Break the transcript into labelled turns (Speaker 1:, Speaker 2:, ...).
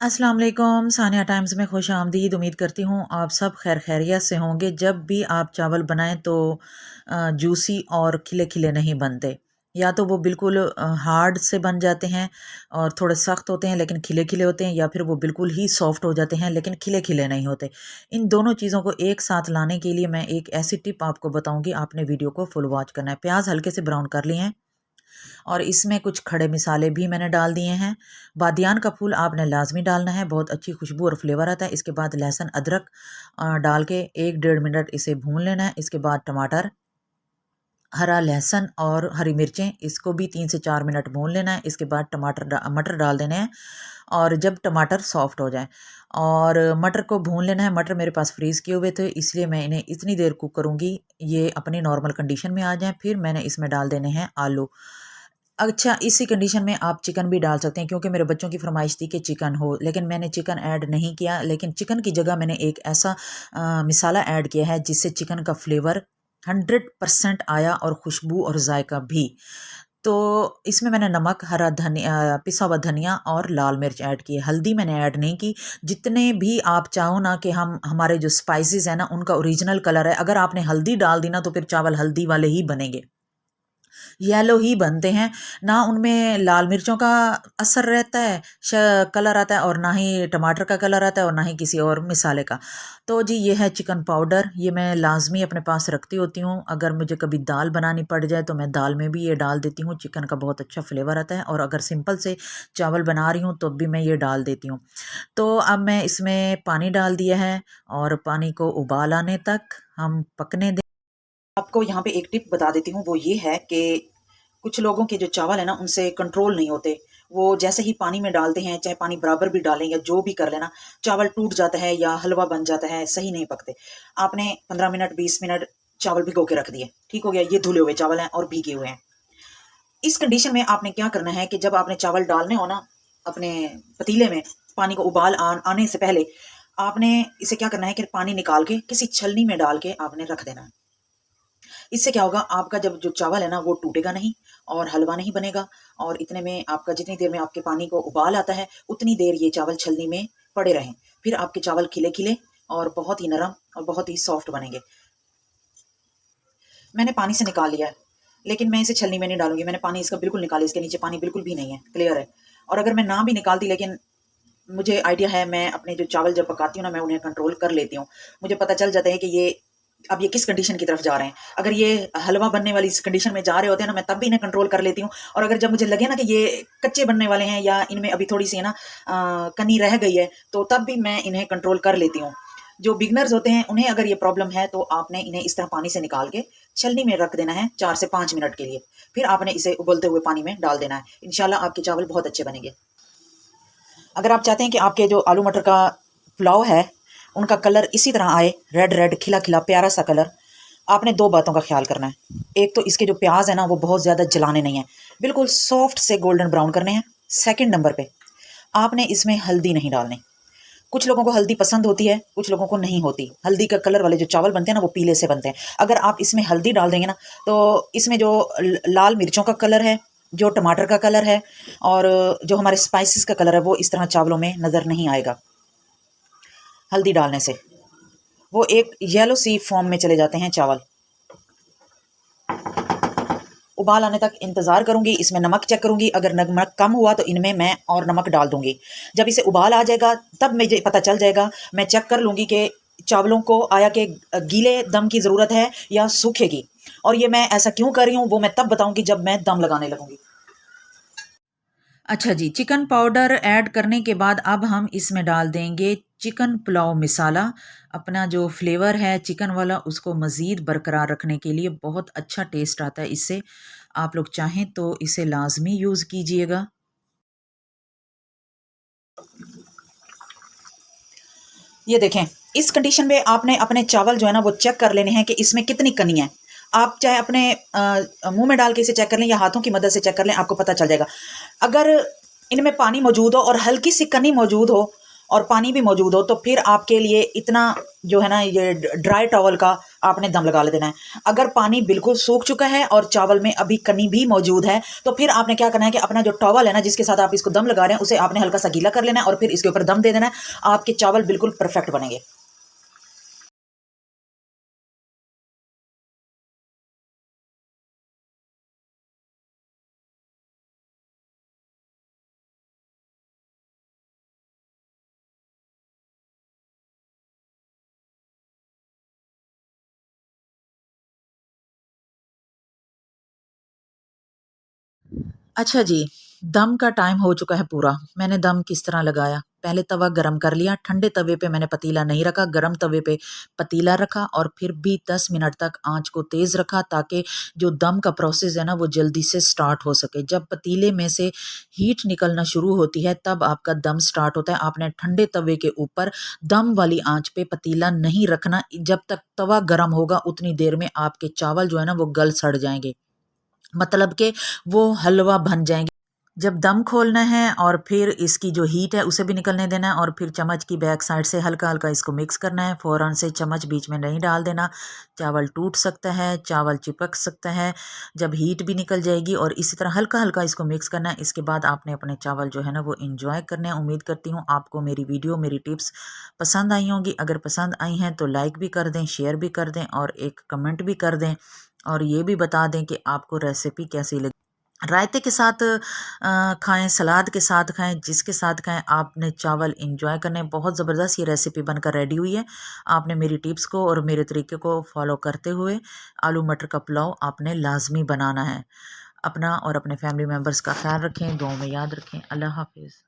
Speaker 1: अस्सलाम वालेकुम, सानिया टाइम्स में खुश आमदीद। उम्मीद करती हूँ आप सब खैर खैरियत से होंगे। जब भी आप चावल बनाएं तो जूसी और खिले खिले नहीं बनते। या तो वो बिल्कुल हार्ड से बन जाते हैं और थोड़े सख्त होते हैं लेकिन खिले खिले होते हैं, या फिर वो बिल्कुल ही सॉफ्ट हो जाते हैं लेकिन खिले खिले नहीं होते। इन दोनों चीज़ों को एक साथ लाने के लिए मैं एक ऐसी टिप आपको बताऊंगी। आपने वीडियो को फुल वॉच करना है। प्याज हल्के से ब्राउन कर लिए हैं और इसमें कुछ खड़े मिसाले भी मैंने डाल दिए हैं। बादियान का फूल आपने लाजमी डालना है, बहुत अच्छी खुशबू और फ्लेवर आता है। इसके बाद लहसुन अदरक डाल के 1 डेढ़ मिनट इसे भून लेना है। इसके बाद टमाटर, हरा लहसुन और हरी मिर्चें, इसको भी 3 से 4 मिनट भून लेना है। इसके बाद मटर डाल देने हैं और जब टमाटर सॉफ्ट हो जाए और मटर को भून लेना है। मटर मेरे पास फ्रीज़ किए हुए थे इसलिए मैं इन्हें इतनी देर कुक करूँगी ये अपनी नॉर्मल कंडीशन में आ जाएं। फिर मैंने इसमें डाल देने हैं आलू। अच्छा, इसी कंडीशन में आप चिकन भी डाल सकते हैं क्योंकि मेरे बच्चों की फरमाइश थी कि चिकन हो, लेकिन मैंने चिकन ऐड नहीं किया। लेकिन चिकन की जगह मैंने एक ऐसा मिसाला ऐड किया है जिससे चिकन का फ्लेवर 100% आया और खुशबू और जायका भी। तो इसमें मैंने नमक, हरा धनिया, पिसा हुआ धनिया और लाल मिर्च ऐड की है। हल्दी मैंने ऐड नहीं की। जितने भी आप चाहो ना कि हम हमारे जो स्पाइसेस है ना उनका ओरिजिनल कलर है, अगर आपने हल्दी डाल दी ना तो फिर चावल हल्दी वाले ही बनेंगे, येलो ही बनते हैं। ना उनमें लाल मिर्चों का असर रहता है, कलर आता है, और ना ही टमाटर का कलर आता है और ना ही किसी और मिसाले का। तो जी ये है चिकन पाउडर, ये मैं लाजमी अपने पास रखती होती हूँ। अगर मुझे कभी दाल बनानी पड़ जाए तो मैं दाल में भी ये डाल देती हूँ। चिकन का बहुत अच्छा फ्लेवर आता है और अगर सिंपल से चावल बना रही हूँ तो भी मैं ये डाल देती हूँ। तो अब मैं इसमें पानी डाल दिया है और पानी को उबाल आने तक हम पकने दें। आपको यहाँ पे एक टिप बता देती हूँ, वो ये है कि कुछ लोगों के जो चावल है ना उनसे कंट्रोल नहीं होते। वो जैसे ही पानी में डालते हैं, चाहे पानी बराबर भी डालें या जो भी कर लेना, चावल टूट जाता है या हलवा बन जाता है, सही नहीं पकते। आपने 15 मिनट 20 मिनट चावल भिगो के रख दिए, ठीक हो गया। ये धुले हुए चावल हैं और भीगे हुए हैं। इस कंडीशन में आपने क्या करना है कि जब आपने चावल डालने हो ना अपने पतीले में, पानी को उबाल आने से पहले आपने इसे क्या करना है कि पानी निकाल के किसी छलनी में डाल के आपने रख देना है। इससे क्या होगा, आपका जब जो चावल है ना वो टूटेगा नहीं और हलवा नहीं बनेगा। और इतने में आपका जितनी देर में आपके पानी को उबाल आता है उतनी देर ये चावल छलनी में पड़े रहें। फिर आपके चावल खिले खिले और बहुत ही नरम और बहुत ही सॉफ्ट बनेंगे। मैंने पानी से निकाल लिया है लेकिन मैं इसे छलनी में नहीं डालूंगी। मैंने पानी इसका बिल्कुल निकाला, इसके नीचे पानी बिल्कुल भी नहीं है, क्लियर है। और अगर मैं ना भी निकालती, लेकिन मुझे आइडिया है, मैं अपने जो चावल जब पकाती हूँ ना मैं उन्हें कंट्रोल कर लेती हूँ। मुझे पता चल जाता है कि ये अब ये किस कंडीशन की तरफ जा रहे हैं। अगर ये हलवा बनने वाली इस कंडीशन में जा रहे होते हैं ना, मैं तब भी इन्हें कंट्रोल कर लेती हूँ। और अगर जब मुझे लगे ना कि ये कच्चे बनने वाले हैं या इनमें अभी थोड़ी सी है ना कनी रह गई है, तो तब भी मैं इन्हें कंट्रोल कर लेती हूँ। जो बिगनर्स होते हैं उन्हें अगर ये प्रॉब्लम है तो आपने इन्हें इस तरह पानी से निकाल के छलनी में रख देना है 4 से 5 मिनट के लिए। फिर आपने इसे उबलते हुए पानी में डाल देना है। इंशाल्लाह आपके चावल बहुत अच्छे बनेंगे। अगर आप चाहते हैं कि आपके जो आलू मटर का पुलाव है उनका कलर इसी तरह आए, रेड रेड खिला खिला प्यारा सा कलर, आपने दो बातों का ख्याल करना है। एक तो इसके जो प्याज है ना वो बहुत ज़्यादा जलाने नहीं है, बिल्कुल सॉफ्ट से गोल्डन ब्राउन करने हैं। सेकंड नंबर पे आपने इसमें हल्दी नहीं डालनी। कुछ लोगों को हल्दी पसंद होती है, कुछ लोगों को नहीं होती। हल्दी का कलर वाले जो चावल बनते हैं ना वो पीले से बनते हैं। अगर आप इसमें हल्दी डाल देंगे ना तो इसमें जो लाल मिर्चों का कलर है, जो टमाटर का कलर है और जो हमारे स्पाइसेस का कलर है वो इस तरह चावलों में नज़र नहीं आएगा। हल्दी डालने से वो एक येलो सी फॉर्म में चले जाते हैं चावल। उबाल आने तक इंतज़ार करूंगी, इसमें नमक चेक करूंगी। अगर नमक कम हुआ तो इनमें मैं और नमक डाल दूंगी। जब इसे उबाल आ जाएगा तब मुझे पता चल जाएगा। मैं चेक कर लूंगी कि चावलों को आया कि गीले दम की ज़रूरत है या सूखे की। और ये मैं ऐसा क्यों कर रही हूँ वो मैं तब बताऊंगी जब मैं दम लगाने लगूंगी। अच्छा जी, चिकन पाउडर ऐड करने के बाद अब हम इसमें डाल देंगे चिकन पुलाव मसाला। अपना जो फ्लेवर है चिकन वाला उसको मज़ीद बरकरार रखने के लिए बहुत अच्छा टेस्ट आता है इससे। आप लोग चाहें तो इसे लाजमी यूज़ कीजिएगा। ये देखें, इस कंडीशन में आपने अपने चावल जो है ना वो चेक कर लेने हैं कि इसमें कितनी कनी है। आप चाहे अपने मुंह में डाल के इसे चेक कर लें या हाथों की मदद से चेक कर लें, आपको पता चल जाएगा। अगर इनमें पानी मौजूद हो और हल्की सी कनी मौजूद हो और पानी भी मौजूद हो तो फिर आपके लिए इतना जो है ना ये ड्राई टॉवल का आपने दम लगा देना है। अगर पानी बिल्कुल सूख चुका है और चावल में अभी कनी भी मौजूद है तो फिर आपने क्या करना है कि अपना जो टॉवल है ना जिसके साथ आप इसको दम लगा रहे हैं उसे आपने हल्का सा गीला कर लेना है और फिर इसके ऊपर दम दे देना है। आपके चावल बिल्कुल परफेक्ट बनेंगे। अच्छा जी, दम का टाइम हो चुका है पूरा। मैंने दम किस तरह लगाया, पहले तवा गरम कर लिया, ठंडे तवे पे मैंने पतीला नहीं रखा, गरम तवे पे पतीला रखा और फिर भी 10 मिनट तक आँच को तेज़ रखा ताकि जो दम का प्रोसेस है ना वो जल्दी से स्टार्ट हो सके। जब पतीले में से हीट निकलना शुरू होती है तब आपका दम स्टार्ट होता है। आपने ठंडे तवे के ऊपर दम वाली आँच पे पतीला नहीं रखना, जब तक तवा गरम होगा उतनी देर में आपके चावल जो है ना वो गल सड़ जाएँगे। मतलब कि वो हलवा बन जाएँगे। जब दम खोलना है और फिर इसकी जो हीट है उसे भी निकलने देना है और फिर चम्मच की बैक साइड से हल्का-हल्का इसको मिक्स करना है। फ़ौरन से चम्मच बीच में नहीं डाल देना, चावल टूट सकता है, चावल चिपक सकता है। जब हीट भी निकल जाएगी और इसी तरह हल्का-हल्का इसको मिक्स करना है। इसके बाद आपने अपने चावल जो है ना वो एन्जॉय करने हैं। उम्मीद करती हूँ आपको मेरी वीडियो, मेरी टिप्स पसंद आई होंगी। अगर पसंद आई हैं तो लाइक भी कर दें, शेयर भी कर दें और एक कमेंट भी कर दें और ये भी बता दें कि आपको रेसिपी कैसी लगी। रायते के साथ खाएं, सलाद के साथ खाएं, जिसके साथ खाएं, आपने चावल एंजॉय करने। बहुत ज़बरदस्त ये रेसिपी बनकर रेडी हुई है। आपने मेरी टिप्स को और मेरे तरीके को फॉलो करते हुए आलू मटर का पुलाव आपने लाजमी बनाना है। अपना और अपने फैमिली मेम्बर्स का ख्याल रखें, दुआओं में याद रखें। अल्लाह हाफिज़।